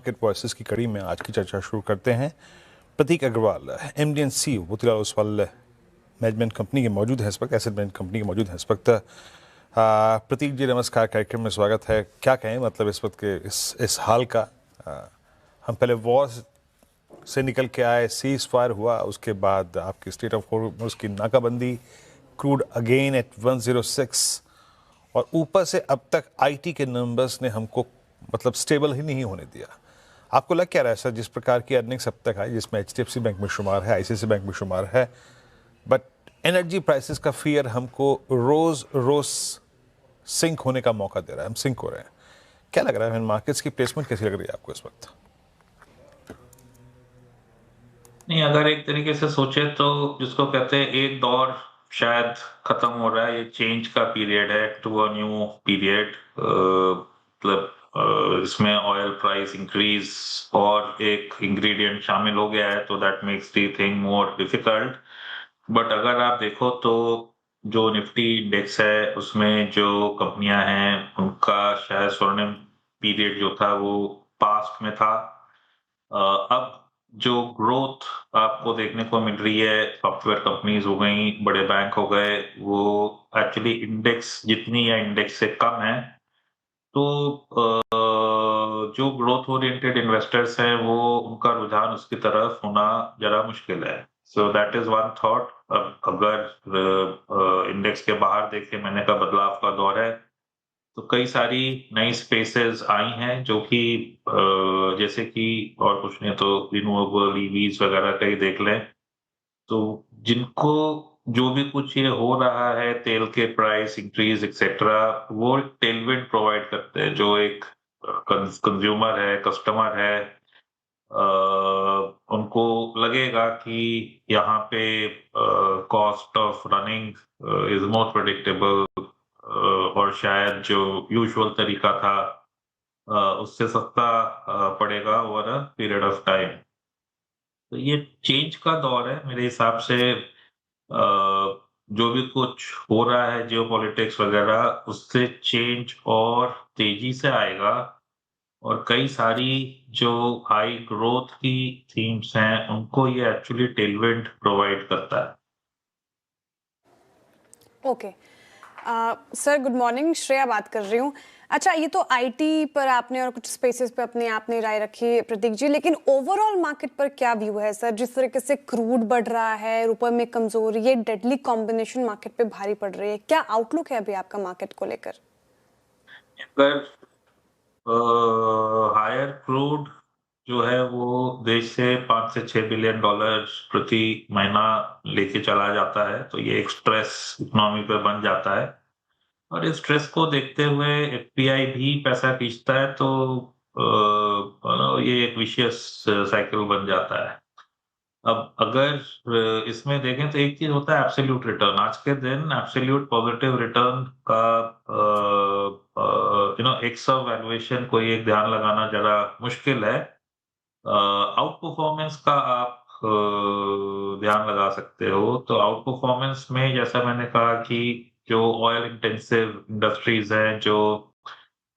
Market voices की कड़ी में आज की चर्चा शुरू करते हैं। Prateek Agarwal MD and CEO Motilal Oswal management company के मौजूद हैं इस वक्त, एसेट मैनेजमेंट कंपनी के मौजूद हैं इस वक्त। प्रतीक जी नमस्कार, कार्यक्रम में स्वागत है। क्या कहें मतलब इस वक्त के इस हाल का। हम पहले वॉर से निकल के आए, सीज फायर हुआ, उसके बाद आपकी स्टेट ऑफ हॉर्मुज़ की नाकाबंदी, क्रूड अगेन एट 106, और ऊपर से अब तक आईटी के नंबर्स ने हमको मतलब स्टेबल ही नहीं होने दिया। आपको लग क्या रहा है सर, जिस प्रकार की अर्निंग्स अब तक आई, जिसमें एचडीएफसी बैंक में शुमार है, आईसीआईसीआई बैंक में शुमार है, बट एनर्जी प्राइसेस का फियर हमको रोज रोज सिंक होने का मौका दे रहा है, हम सिंक हो रहे हैं। क्या लग रहा है मार्केट्स की प्लेसमेंट कैसी लग रही है आपको इस वक्त? नहीं, अगर एक तरीके से सोचे तो जिसको कहते हैं एक दौर शायद खत्म हो रहा है, ये चेंज का पीरियड है टू अ न्यू पीरियड। मतलब इसमें ऑयल प्राइस इंक्रीज और एक इंग्रेडिएंट शामिल हो गया है, तो that makes the thing more difficult. But अगर आप देखो तो जो निफ्टी इंडेक्स है उसमें जो कंपनियां हैं उनका शायद स्वर्णिम पीरियड जो था वो पास्ट में था। अब जो ग्रोथ आपको देखने को मिल रही है, सॉफ्टवेयर कंपनीज हो गई, बड़े बैंक हो गए, वो एक्चुअली इंडेक्स जितनी या इंडेक्स से कम है। तो जो ग्रोथ ओरिएंटेड इन्वेस्टर्स हैं वो उनका रुझान उसकी तरफ होना जरा मुश्किल है। So that is one thought. अगर इंडेक्स के बाहर देखें, मैंने कहा बदलाव का दौर है, तो कई सारी नई स्पेसेस आई हैं जो कि जैसे कि और कुछ नहीं तो रिन्यूएबल ईवीज वगैरह कहीं देख लें, तो जिनको जो भी कुछ ये हो रहा है, तेल के प्राइस इंक्रीज एक्सेट्रा, वो टेलविंड प्रोवाइड करते हैं। जो एक कंज्यूमर है, कस्टमर है, उनको लगेगा कि यहाँ पे cost of running is more predictable, और शायद जो यूजुअल तरीका था उससे सस्ता पड़ेगा over a period of time. तो ये चेंज का दौर है मेरे हिसाब से। जो भी कुछ हो रहा है जियोपॉलिटिक्स वगैरह, उससे चेंज और तेजी से आएगा, और कई सारी जो हाई ग्रोथ की थीम्स हैं उनको ये एक्चुअली टेलविंड प्रोवाइड करता है। Okay sir, good morning, Shreya बात कर रही हूँ। अच्छा, ये तो आईटी पर आपने और कुछ स्पेसेस पे अपने आपने राय रखी प्रतीक जी, लेकिन ओवरऑल मार्केट पर क्या व्यू है सर? जिस तरीके से क्रूड बढ़ रहा है, रुपए में कमजोरी, ये डेडली कॉम्बिनेशन मार्केट पे भारी पड़ रही है। क्या आउटलुक है अभी आपका मार्केट को लेकर? अगर हायर क्रूड जो है वो देश से 5 से 6 बिलियन डॉलर प्रति महीना लेके चला जाता है, तो ये एक स्ट्रेस इकोनॉमी पे बन जाता है, और इस स्ट्रेस को देखते हुए एफपीआई भी पैसा खींचता है, तो ये एक विशियस साइकिल बन जाता है। अब अगर इसमें देखें तो एक चीज होता है एब्सोल्यूट रिटर्न। आज के दिन एब्सोल्यूट पॉजिटिव रिटर्न का एक सब वैल्यूएशन कोई एक ध्यान लगाना जरा मुश्किल है। आउट परफॉर्मेंस का आप ध्यान लगा सकते हो। तो आउट परफॉर्मेंस में जैसा मैंने कहा कि जो ऑयल इंटेंसिव इंडस्ट्रीज हैं, जो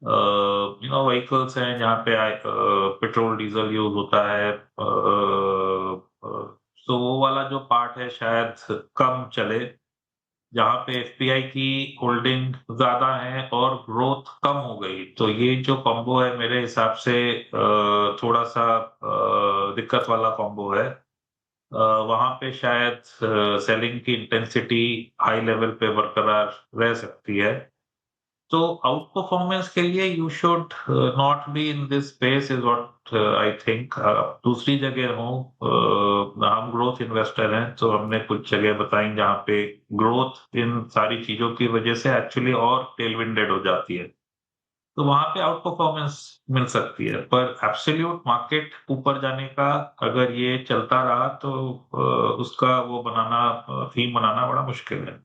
व्हीकल्स हैं जहाँ पे पेट्रोल डीजल यूज होता है, तो वो वाला जो पार्ट है शायद कम चले। जहाँ पे एफपीआई की होल्डिंग ज्यादा है और ग्रोथ कम हो गई, तो ये जो कॉम्बो है मेरे हिसाब से थोड़ा सा दिक्कत वाला कॉम्बो है। वहां पे शायद सेलिंग की इंटेंसिटी हाई लेवल पे बरकरार रह सकती है। तो आउट परफॉर्मेंस के लिए you should not be in this space is what I think. दूसरी जगह हो, हम ग्रोथ इन्वेस्टर हैं, तो हमने कुछ जगह बताई जहाँ पे ग्रोथ इन सारी चीजों की वजह से एक्चुअली और टेलविंडेड हो जाती है, तो वहां पे आउट परफॉर्मेंस मिल सकती है। पर एब्सोल्यूट मार्केट ऊपर जाने का अगर ये चलता रहा तो उसका वो बनाना, थीम बनाना बड़ा मुश्किल है।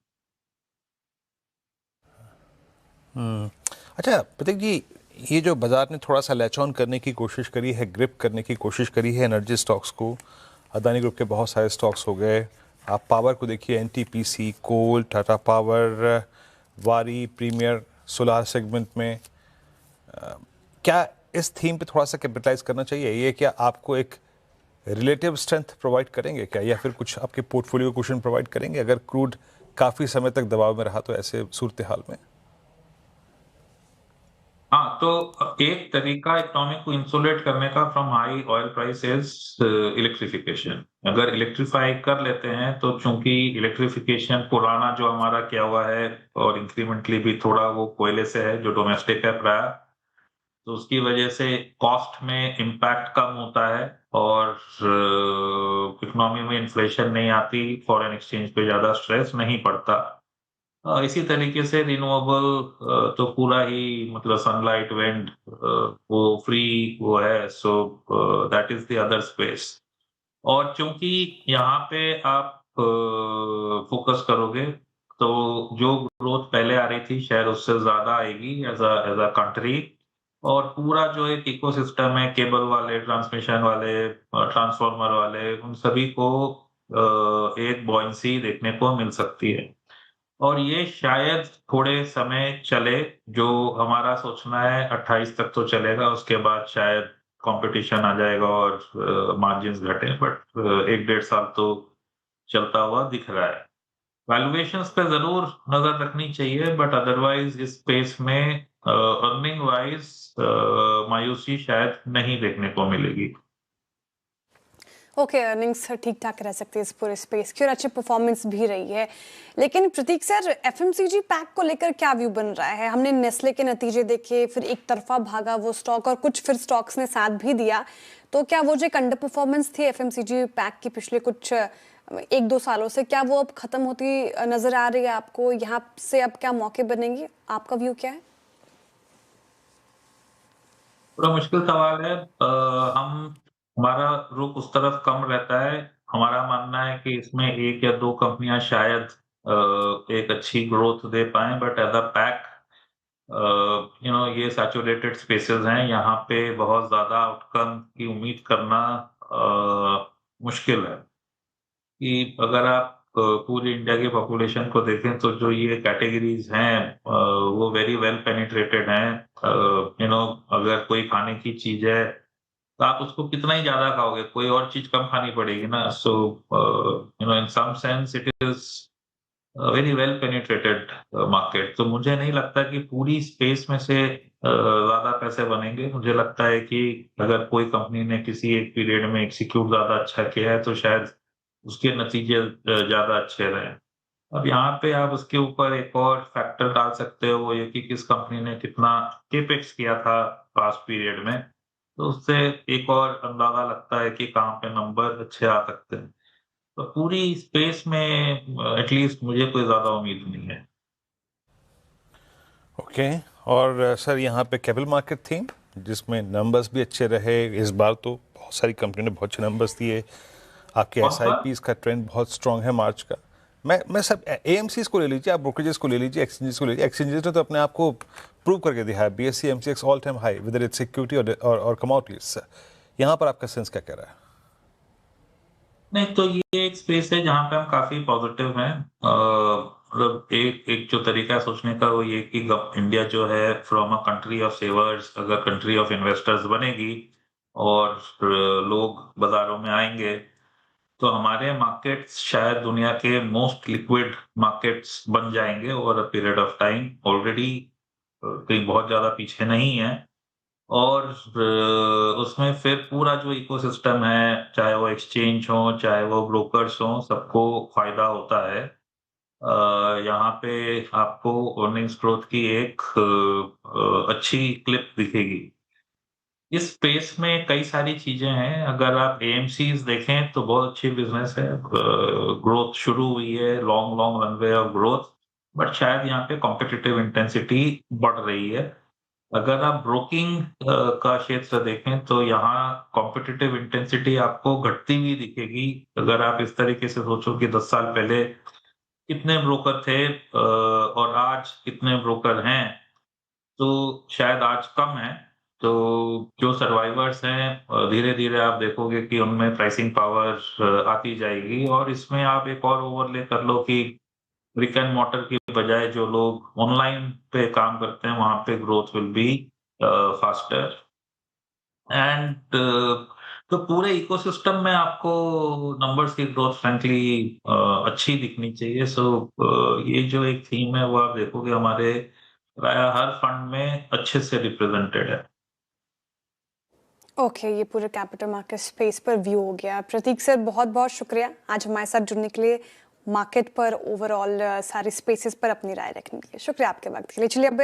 अच्छा प्रतीक जी, ये जो बाजार ने थोड़ा सा लैच ऑन करने की कोशिश करी है, ग्रिप करने की कोशिश करी है एनर्जी स्टॉक्स को, अदानी ग्रुप के बहुत सारे स्टॉक्स हो गए, आप पावर को देखिए, एनटीपीसी, कोल, टाटा पावर, वारी, प्रीमियर सोलार सेगमेंट में, क्या इस थीम पे थोड़ा सा कैपिटलाइज करना चाहिए? ये क्या आपको एक रिलेटिव स्ट्रेंथ प्रोवाइड करेंगे क्या, या फिर कुछ आपके पोर्टफोलियो क्वेश्चन प्रोवाइड करेंगे अगर क्रूड काफ़ी समय तक दबाव में रहा तो ऐसे सूरत हाल में? हाँ, तो एक तरीका इकोनॉमी को इंसुलेट करने का from high oil prices electrification. अगर इलेक्ट्रीफाई कर लेते हैं तो चूंकि इलेक्ट्रिफिकेशन पुराना जो हमारा किया हुआ है और इंक्रीमेंटली भी थोड़ा वो कोयले से है जो डोमेस्टिक है प्राय, तो उसकी वजह से कॉस्ट में इम्पैक्ट कम होता है और इकोनॉमी में इन्फ्लेशन नहीं आती, फॉरेन एक्सचेंज पे ज्यादा स्ट्रेस नहीं पड़ता। इसी तरीके से रिन्यूएबल तो पूरा ही मतलब सनलाइट विंड वो फ्री वो है, so that is the other space. और चूंकि यहाँ पे आप फोकस करोगे तो जो ग्रोथ पहले आ रही थी शायद उससे ज्यादा आएगी एज अ कंट्री। और पूरा जो एक इकोसिस्टम है, केबल वाले, ट्रांसमिशन वाले, ट्रांसफार्मर वाले, उन सभी को एक बॉयंसी देखने को मिल सकती है। और ये शायद थोड़े समय चले, जो हमारा सोचना है 28 तक तो चलेगा, उसके बाद शायद कंपटीशन आ जाएगा और मार्जिन्स घटे, बट 1-1.5 साल तो चलता हुआ दिख रहा है। वैल्यूएशंस पे जरूर नजर रखनी चाहिए, बट अदरवाइज इस स्पेस में अर्निंग वाइज मायूसी शायद नहीं देखने को मिलेगी। ओके, अर्निंग्स ठीक ठाक रह सकती है इस पूरे स्पेस की और अच्छी परफॉर्मेंस भी रही है। लेकिन प्रतीक सर, एफएमसीजी पैक को लेकर क्या व्यू बन रहा है? हमने नेस्ले के नतीजे देखे, फिर एक तरफा भागा वो स्टॉक और कुछ फिर स्टॉक्स ने साथ भी दिया। तो क्या वो जो एक अंडर परफॉर्मेंस थी एफएमसीजी पैक की पिछले कुछ 1-2 सालों से, क्या वो अब खत्म होती नजर आ रही है आपको? यहाँ से अब क्या मौके बनेंगे? आपका व्यू क्या है? थोड़ा मुश्किल सवाल है। हमारा रुख उस तरफ कम रहता है। हमारा मानना है कि इसमें 1 या 2 कंपनियां शायद एक अच्छी ग्रोथ दे पाएं, बट एज अ पैक ये सैचुरेटेड स्पेसेस हैं, यहाँ पे बहुत ज्यादा आउटकम की उम्मीद करना मुश्किल है। कि अगर आप पूरी इंडिया की पॉपुलेशन को देखें तो जो ये कैटेगरीज हैं वो वेरी वेल पेनिट्रेटेड हैं। अगर कोई खाने की चीज है तो आप उसको कितना ही ज्यादा खाओगे, कोई और चीज कम खानी पड़ेगी ना। So in some sense it is very well penetrated market. तो मुझे नहीं लगता कि पूरी स्पेस में से ज्यादा पैसे बनेंगे। मुझे लगता है कि अगर कोई कंपनी ने किसी एक पीरियड में एग्जीक्यूट ज्यादा अच्छा किया है तो शायद उसके नतीजे ज्यादा अच्छे रहे। अब यहाँ पे आप उसके ऊपर एक और फैक्टर डाल सकते हो, वो ये कि किस कंपनी ने कितना केपेक्स किया था पास्ट पीरियड में, तो उससे एक और अंदाजा लगता है कि कहाँ पे नंबर अच्छे आ सकते हैं। तो पूरी स्पेस में एटलीस्ट मुझे कोई ज्यादा उम्मीद नहीं है। ओके। और सर यहाँ पे कैपिटल मार्केट थीम जिसमें नंबर्स भी अच्छे रहे इस बार, तो बहुत सारी कंपनियों ने बहुत अच्छे नंबर्स दिए। आपके कौन सा? एसआईपीज का ट्रेंड बहुत स्ट्रांग है मार्च का। मैं सब एएमसीज को ले लीजिए, आप ब्रोकरेजेस को ले लीजिए, एक्सचेंजेस को ले लीजिए। एक्सचेंजेस ने तो अपने आप को प्रूव करके दिया है। BSE MCX all time high with its security और कमोडिटीज। यहाँ पर आपका सेंस क्या कह रहा है? नहीं, तो ये एक स्पेस है जहाँ पे हम काफी पॉजिटिव हैं। मतलब एक एक जो तरीका है सोचने का वो ये कि इंडिया जो है फ्रॉम अ कंट्री ऑफ सेवर्स अगर कंट्री ऑफ इन्वेस्टर्स बनेगी और लोग बाजारों में आएंगे, तो हमारे मार्केट्स शायद दुनिया के मोस्ट लिक्विड मार्केट्स बन जाएंगे over a period of time. Already कहीं बहुत ज्यादा पीछे नहीं है। और उसमें फिर पूरा जो इकोसिस्टम है, चाहे वो एक्सचेंज हो चाहे वो ब्रोकर्स हो, सबको फायदा होता है। यहाँ पे आपको अर्निंग्स ग्रोथ की एक अच्छी क्लिप दिखेगी। इस स्पेस में कई सारी चीजें हैं। अगर आप एएमसीज देखें तो बहुत अच्छी बिजनेस है, ग्रोथ शुरू हुई है, long long runway of growth, but शायद यहाँ पे कॉम्पिटिटिव इंटेंसिटी बढ़ रही है। अगर आप ब्रोकिंग का क्षेत्र देखें तो यहाँ कॉम्पिटिटिव इंटेंसिटी आपको घटती हुई दिखेगी। अगर आप इस तरीके से सोचो कि 10 साल पहले कितने ब्रोकर थे और आज कितने ब्रोकर हैं, तो शायद आज कम है। तो जो सर्वाइवर्स हैं धीरे धीरे आप देखोगे कि उनमें प्राइसिंग पावर आती जाएगी। और इसमें आप एक और ओवरले कर लो कि ब्रिक एंड मॉर्टर की बजाय जो लोग ऑनलाइन पे काम करते हैं वहां पे growth will be faster. And तो पूरे इकोसिस्टम में आपको नंबर्स की ग्रोथ फ्रैंकली अच्छी दिखनी चाहिए। सो ये जो एक थीम है वो आप देखोगे हमारे प्राय हर फंड में अच्छे से रिप्रेजेंटेड है। ओके, ये पूरे कैपिटल मार्केट स्पेस पर व्यू हो गया। प्रतीक सर, बहुत बहुत शुक्रिया आज हमारे साथ जुड़ने के लिए, मार्केट पर ओवरऑल सारे स्पेसेस पर अपनी राय रखने के लिए। शुक्रिया आपके वक्त के लिए। चलिए अब